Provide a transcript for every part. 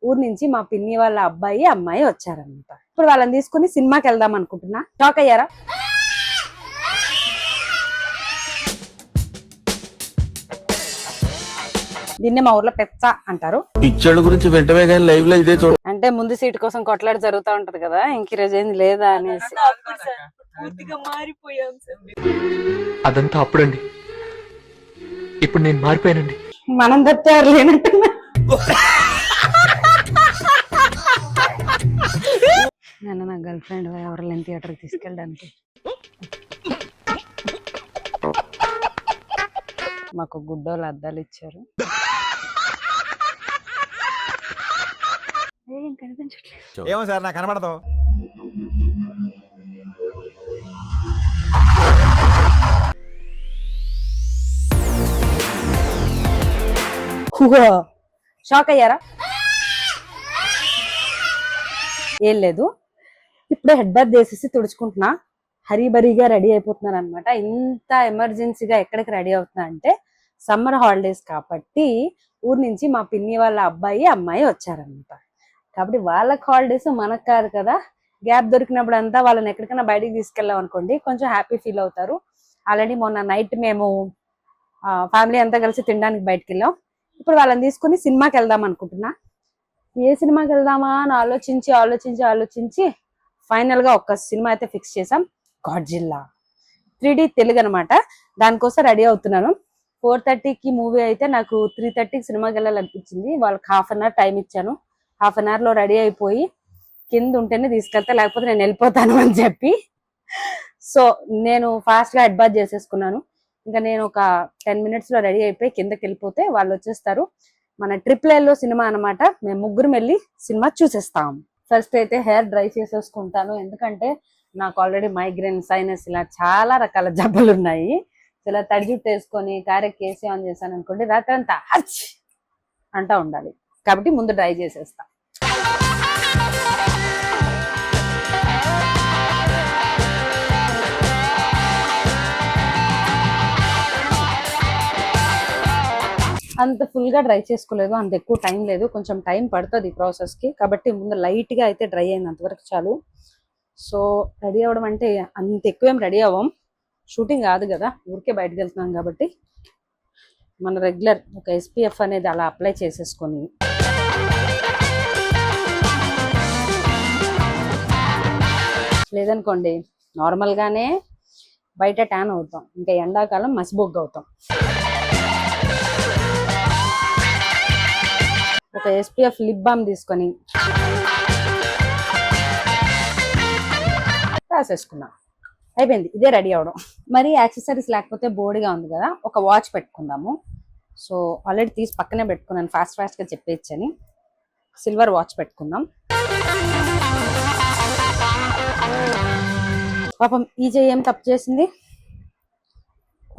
ఊరు నుంచి మా పిన్ని వాళ్ళ అబ్బాయి అమ్మాయి వచ్చారనమాట. ఇప్పుడు వాళ్ళని తీసుకుని సినిమాకి వెళ్దాం అనుకుంటున్నా. షాక్ అయ్యారా? దీన్నే మా ఊర్లో పెచ్చ అంటారు. పిచ్చోళ్ళ గురించి వెంటనే కానీ లైవ్ లో ఇదే చూడ అంటే ముందు సీట్ కోసం కొట్లాడి జరుగుతూ ఉంటది కదా, ఇంక ఈరోజు ఏంది లేదా అనేసి. అదంతా అప్పుడండి, ఇప్పుడు నేను మారిపోయానండి. మనం తప్పారు లేనట్టున్నా. నేను నా గర్ల్ ఫ్రెండ్ ఎవరిని థియేటర్కి తీసుకెళ్ళడానికి మాకు గుడ్డోళ్ళు అద్దాలు ఇచ్చారు. ఏం కనిపించట్లేదు. ఏమో సార్ నాకు కనబడదు. షాక్ అయ్యారా? ఏం లేదు, ఇప్పుడే హెడ్ బాత్ చేసేసి తుడుచుకుంటున్నా. హరీబరీగా రెడీ అయిపోతున్నాను అనమాట. ఇంత ఎమర్జెన్సీగా ఎక్కడికి రెడీ అవుతున్నా అంటే సమ్మర్ హాలిడేస్ కాబట్టి ఊరు నుంచి మా పిన్ని వాళ్ళ అబ్బాయి అమ్మాయి వచ్చారనమాట. కాబట్టి వాళ్ళకి హాలిడేస్, మనకు కాదు కదా. గ్యాప్ దొరికినప్పుడు అంతా వాళ్ళని ఎక్కడికైనా బయటికి తీసుకెళ్ళాం అనుకోండి, కొంచెం హ్యాపీ ఫీల్ అవుతారు. ఆల్రెడీ మొన్న నైట్ మేము ఫ్యామిలీ అంతా కలిసి తినడానికి బయటకు వెళ్ళాం. ఇప్పుడు వాళ్ళని తీసుకుని సినిమాకి వెళ్దాం అనుకుంటున్నా. ఏ సినిమాకి వెళ్దామా అని ఆలోచించి ఫైనల్ గా ఒక సినిమా అయితే ఫిక్స్ చేసాం. గాడ్జిల్లా 3D తెలుగు అనమాట. దానికోసం రెడీ అవుతున్నాను. 4:30కి మూవీ అయితే నాకు 3:30కి సినిమాకి వెళ్ళాలనిపించింది. వాళ్ళకి ½ అన్ అవర్ టైం ఇచ్చాను. ½ అన్ అవర్ లో రెడీ అయిపోయి కింద ఉంటేనే తీసుకెళ్తా, లేకపోతే నేను వెళ్ళిపోతాను అని చెప్పి. సో నేను ఫాస్ట్ గా హెడ్ బాత్ చేసేసుకున్నాను. ఇంకా నేను ఒక 10 minutes లో రెడీ అయిపోయి కిందకి వెళ్ళిపోతే వాళ్ళు వచ్చేస్తారు. మన ట్రిపుల్ సినిమా అనమాట. మేము ముగ్గురు వెళ్ళి సినిమా చూసేస్తాం. ఫస్ట్ అయితే హెయిర్ డ్రై చేసేసుకుంటాను, ఎందుకంటే నాకు ఆల్రెడీ మైగ్రేన్, సైనస్ ఇలా చాలా రకాల జబ్బులు ఉన్నాయి. ఇలా తడి జుట్టు వేసుకొని కారెక్కి ఏసీ ఆన్ చేశాను అనుకోండి, రాత్రంతా హచ్ అంటా ఉండాలి. కాబట్టి ముందు డ్రై చేసేస్తా. అంత ఫుల్ గా డ్రై చేసుకోలేదు, అంత ఎక్కువ టైం లేదు, కొంచెం టైం పడుతుంది ప్రాసెస్ కి. కాబట్టి ముందు లైట్ గా అయితే డ్రై అయినంత వరకు చాలు. సో రెడీ అవ్వడం అంటే అంత ఎక్కువ ఏం రెడీ అవ్వం, షూటింగ్ కాదు కదా, ఊరికే బయటకు వెళ్తున్నాం కాబట్టి మన రెగ్యులర్ ఒక SPF అనేది అలా అప్లై చేసేసుకొని లేదనుకోండి నార్మల్ గానే బయట ట్యాన్ అవుతాం, ఇంకా ఎండాకాలం మసిబొగ్గు అవుతాం. ఒక SPF లిప్ బామ్ తీసుకొని రాసేసుకున్నాం, అయిపోయింది. ఇదే రెడీ అవడం. మరి యాక్సెసరీస్ లేకపోతే బోర్డుగా ఉంది కదా, ఒక వాచ్ పెట్టుకుందాము. సో ఆల్రెడీ తీసి పక్కనే పెట్టుకున్నాను, ఫాస్ట్ గా చెప్పేయచ్చని. సిల్వర్ వాచ్ పెట్టుకుందాం. పాపం ఈ చెయ్యి ఏం తప్పు చేసింది.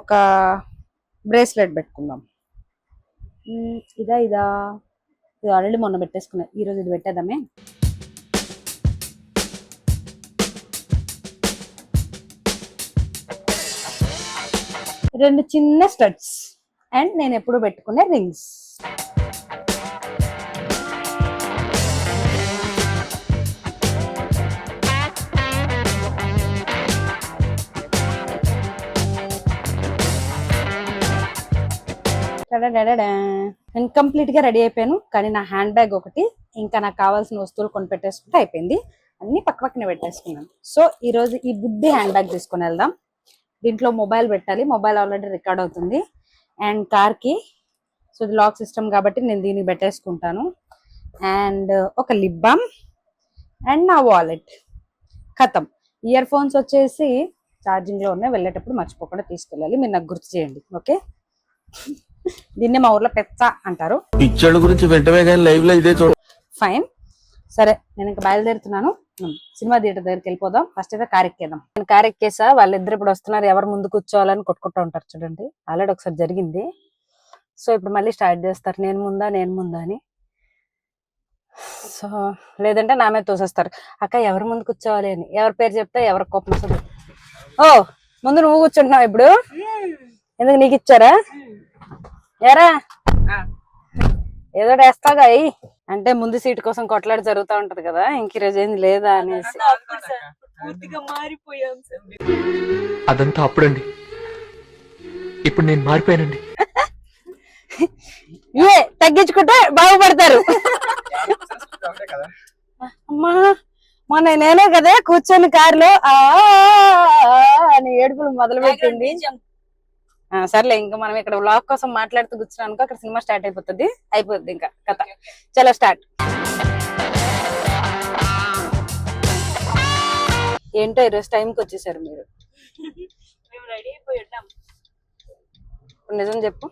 ఒక బ్రేస్లెట్ పెట్టుకుందాం. ఇదా ఇది ఆల్రెడీ మొన్న పెట్టేసుకున్నా, ఈరోజు ఇది పెట్టేద్దామే. రెండు చిన్న స్టడ్స్ అండ్ నేను ఎప్పుడు పెట్టుకునే రింగ్స్. నేను కంప్లీట్ గా రెడీ అయిపోయాను, కానీ నా హ్యాండ్ బ్యాగ్ ఒకటి, ఇంకా నాకు కావాల్సిన వస్తువులు కొని పెట్టేసుకుంటే అయిపోయింది. అన్ని పక్కనే పెట్టేసుకున్నాను. సో ఈ రోజు ఈ బుడ్డి హ్యాండ్ బ్యాగ్ తీసుకొని వెళ్దాం. దీంట్లో మొబైల్ పెట్టాలి, మొబైల్ ఆల్రెడీ రికార్డ్ అవుతుంది. అండ్ కార్ కి, సో ఇది లాక్ సిస్టమ్ కాబట్టి నేను దీన్ని పెట్టేసుకుంటాను. అండ్ ఒక లిప్ బామ్ అండ్ నా వాలెట్. ఖతం. ఇయర్ ఫోన్స్ వచ్చేసి ఛార్జింగ్ లో ఉన్నాయి, వెళ్ళేటప్పుడు మర్చిపోకుండా తీసుకెళ్ళాలి. మీరు నాకు గుర్తు చేయండి, ఓకే? దీన్నే మా ఊర్లో పెచ్చ అంటారు. పిచ్చోళ్ళ గురించి వెంటనే కానీ లైవ్ లో ఇదే చూడ. ఫైన్, సరే నేను ఇంకా బయలుదేరుతున్నాను. సినిమా థియేటర్ దగ్గరికి వెళ్ళిపోదాం. ఫస్ట్ అయితే కార్ ఎక్కేద్దాం. నేను కార్ ఎక్కేసా, వాళ్ళిద్దరు ఇప్పుడు వస్తున్నారు. ఎవరు ముందు కూర్చోవాలని కొట్టుకుంటూ ఉంటారు చూడండి, ఆల్రెడీ ఒకసారి జరిగింది. సో ఇప్పుడు మళ్ళీ స్టార్ట్ చేస్తారు, నేను ముందా అని. సో లేదంటే నా మీద తోసేస్తారు, అక్క ఎవరు ముందు కూర్చోవాలి అని. ఎవరి పేరు చెప్తే ఎవరి కోపం వస్తుంది. ఓ ముందు నువ్వు కూర్చుంటున్నావు ఇప్పుడు, ఎందుకు నీకు ఇచ్చారా? ఏరా ఏదో వేస్తాగా అంటే ముందు సీట్ కోసం కొట్లాట జరుగుతూ ఉంటది కదా, ఇంక ఈరోజు ఏంది లేదా అనేసి. పూర్తిగా మారిపోయాం సార్. అదంతా అప్పుడండి. ఇప్పుడు నేను మారిపోయానండి. ఏ తగ్గించుకుంటే బాగుపడతారు. అమ్మా మొన్న నేనే కదా కూర్చొని కారులో అని ఏడుపులు మొదలు పెట్టింది. సర్లే, ఇంకా మనం ఇక్కడ వ్లాగ్ కోసం మాట్లాడుతూ కూర్చున్నాం అనుకో, అక్కడ సినిమా స్టార్ట్ అయిపోద్ది ఇంకా కథ. చలో స్టార్ట్. ఏంటో ఈరోజు టైంకి వచ్చేసారు మీరు. మేము రెడీ అయిపోయి ఉన్నాం. ఇప్పుడు నిజం చెప్పు.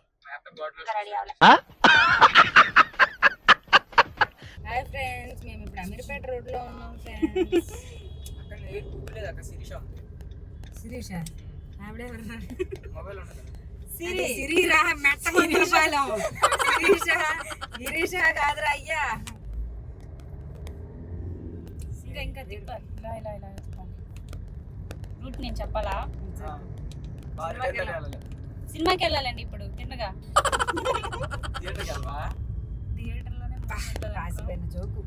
హాయ్ ఫ్రెండ్స్, మేము ఇప్పుడు అమీర్పేట రోడ్ లో ఉన్నాం ఫ్రెండ్స్. శిరీష గిరీష కాదురా అయ్యా. ఇంకా రూట్ నేను చెప్పాలా? సినిమాకి వెళ్ళాలండి ఇప్పుడు తిన్నగా. థియేటర్లోనే రాసిపోయిన జోకు.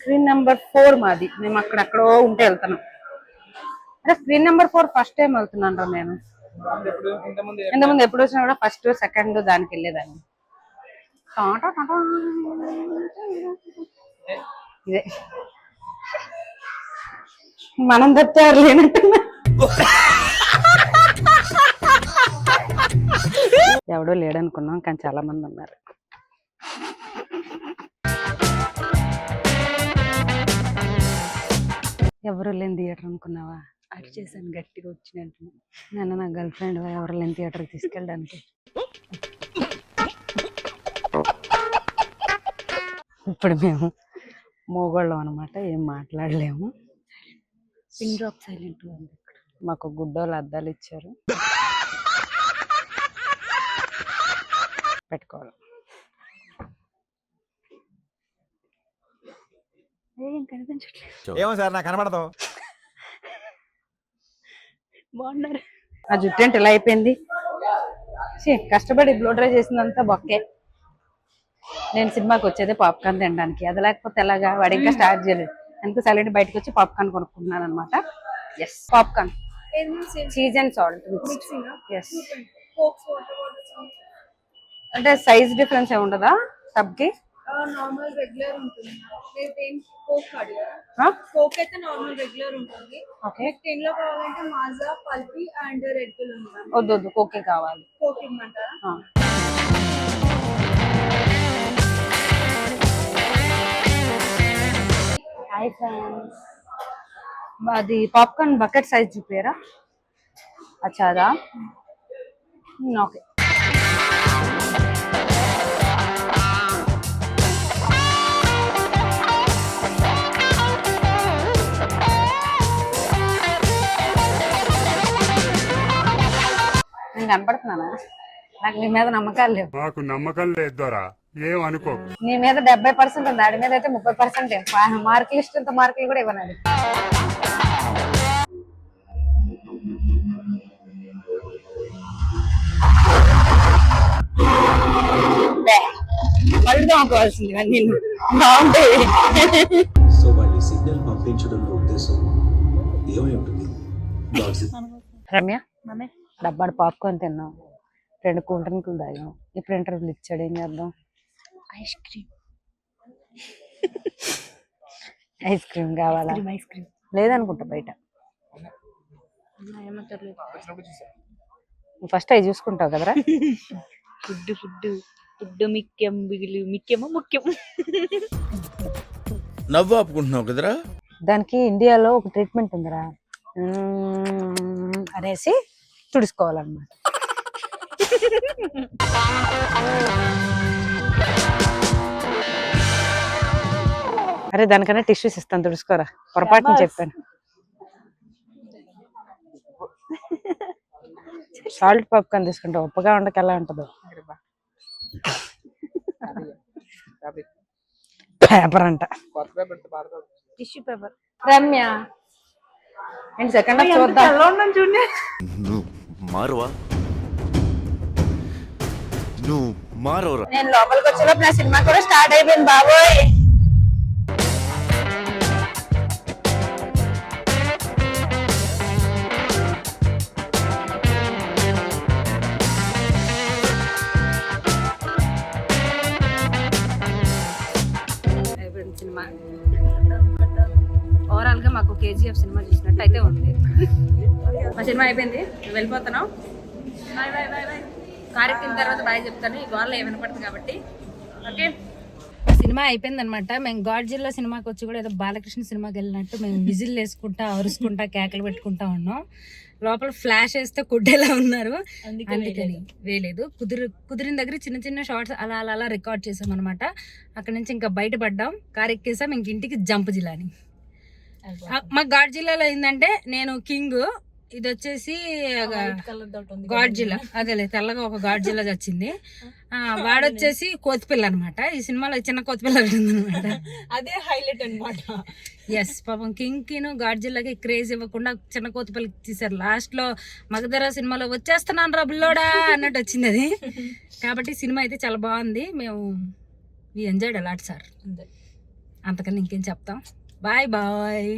స్క్రీన్ నెంబర్ 4 మాది. మేము అక్కడెక్కడో ఉంటే వెళ్తున్నాం. అంటే స్క్రీన్ నెంబర్ 4 ఫస్ట్ టైం వెళ్తున్నాను రా నేను. ఇంతకుముందు ఎప్పుడు వచ్చినా కూడా ఫస్ట్ సెకండ్ దానికి వెళ్ళేదాన్ని. ఇదే మనం తప్పారు లేనట్టున్నా. ఎవడో లేడనుకున్నాం, కానీ చాలా మంది ఉన్నారు. ఎవరు లేని థియేటర్ అనుకున్నావా? అటు చేశాను గట్టిగా వచ్చినట్టు. నేను నా గర్ల్ ఫ్రెండ్ ఎవరు లేని థియేటర్కి తీసుకెళ్ళడానికి. ఇప్పుడు మేము మోగోళ్ళం అనమాట, ఏం మాట్లాడలేము. పిన్ డ్రాప్ సైలెంట్ ఉంది. ఇక్కడ మాకు గుడ్డోళ్ళు అద్దాలు ఇచ్చారు, పెట్టుకోవాలి. ఏం కనిపించట్లేదు. ఏమో సార్ నాకు కనబడదు. బాగున్నారు. ఆ జుట్టు ఏంటి ఇలా అయిపోయింది? కష్టపడి బ్లో డ్రై చేసిందంతా బొక్కే. నేను సినిమాకి వచ్చేది పాప్కార్న్ తినడానికి, అది లేకపోతే ఎలాగా? వాడు ఇంకా స్టార్ట్ చేయలేదు. ఎంత సైలెంట్ బయటకు వచ్చి పాప్కార్న్ కొనుక్కుంటున్నాను అనమాట. Yes, popcorn cheese and salt. Yes, అంటే సైజ్ డిఫరెన్స్ ఏమి ఉండదా టబ్ కి? నార్మల్ రెగ్యులర్ ఉంటుంది. కోక్ అడిగారా? కోక్ అయితే నార్మల్ రెగ్యులర్ ఉంటుంది. ఓకే, దీనిలో కావాలంటే Maaza, Pulpy and Red Bull ఉంది. వద్దు కోకే కావాలి. కోక్ ఇమ్మంటారా? హాయ్ ఫ్రెండ్స్, అది పాప్కార్న్ బకెట్ సైజ్ చూపారా? అచ్చా అదా? ఓకే. నేను కనపడుతున్నానా? నాకు నీ మీద నమ్మకాలు లేవు. మాకు నమ్మకం లేదు దొరా, ఏం అనుకో. నీ మీద 70% ఉంది, ఆడి మీద అయితే 30%. మార్కులు ఇష్టంత మార్కులు కూడా ఇవ్వనండి. పడుకోవాల్సింది నేను బాగుంటాయి. సో వాళ్ళ సిగ్నల్ పంపించడంలో ఉద్దేశం ఏమై ఉంటుంది? రమ్య, డబ్బాడు పాప్కార్న్ తిన్నాం, 2 కూల్ డ్రింకులు తాగాం, ఇప్పుడు ఇంటర్వ్యూలు ఇచ్చాడు. ఏం చేద్దాం? ఐస్ క్రీమ్ కావాలా? లేదనుకుంటా బయట. ఫస్ట్ అవి చూసుకుంటావు కదరా. ఫుడ్ ఇప్పుడు ముఖ్యం ముఖ్యమో ముఖ్యం. నవ్వు ఆపుకుంటున్నావు కదరా. దానికి ఇండియాలో ఒక ట్రీట్మెంట్ ఉందిరా, అనేసి తుడుచుకోవాలన్నమాట. అరే దానికన్నా టిష్యూస్ ఇస్తాను, తుడుచుకోరా. పొరపాటుని చెప్పాను. సాల్ట్ పాప్కార్న్ తీసుకుంటా, ఉప్పగా ఉండక ఎలా ఉంటుందో. పేపర్ అంట, టిష్యూ పేపర్. రమ్య ఏంటి సెకండ్ హాఫ్ చూద్దాం. నువ్వు మారువా, నువ్వు మారవరా. నేను లోపలికి వచ్చేలోపు నా సినిమా కూడా స్టార్ట్ అయిపోయింది బాబోయ్. అయిపోయింది సినిమా. ఓవరాల్ గా మాకు కేజీఎఫ్ సినిమా చూసినట్టు అయితే ఉంది. మా సినిమా అయిపోయింది, మేము వెళ్ళిపోతున్నాం. కార్యక్రమం తర్వాత బాయ్ చెప్తాను, ఈ గోడలో ఏమైనా పడుతుంది కాబట్టి. ఓకే, సినిమా అయిపోయింది అనమాట. మేము గాడ్జిల్లా సినిమాకి వచ్చి కూడా ఏదో బాలకృష్ణ సినిమాకి వెళ్ళినట్టు మేము విజిల్ వేసుకుంటా, అరుచుకుంటా, కేకలు పెట్టుకుంటా ఉన్నాం. లోపల ఫ్లాష్ వేస్తే కొట్టేలా ఉన్నారు, అందుకని వేయలేదు. కుదిరిన దగ్గర చిన్న చిన్న షార్ట్స్ అలా అలా అలా రికార్డ్ చేసాం అనమాట. అక్కడ నుంచి ఇంకా బయటపడ్డాం, కార్ ఎక్కేసాం, ఇంక ఇంటికి జంప్ జిల్లాని. మా గాడ్జిల్లాలో ఏంటంటే నేను కింగ్, ఇది వచ్చేసి గాడ్జిల్లా, అదేలే తెల్లగా ఒక గాడ్జిల్లా వచ్చింది. వాడొచ్చేసి కోతిపిల్ల అనమాట. ఈ సినిమాలో చిన్న కోతిపిల్ల ఉందనమాట, అదే హైలైట్ అన్నమాట. ఎస్, పాపం కింగ్ కిను గాడ్జిల్లాకి క్రేజ్ ఇవ్వకుండా చిన్న కోతిపిల్లకి తీసారు. లాస్ట్ లో మగధర సినిమాలో వచ్చేస్తున్నాను రా బుల్లోడా అన్నట్టు వచ్చింది అది. కాబట్టి సినిమా అయితే చాలా బాగుంది. మేము ఎంజాయ్డ్ అలాట్ సార్, అంతకన్నా ఇంకేం చెప్తాం. Bye bye.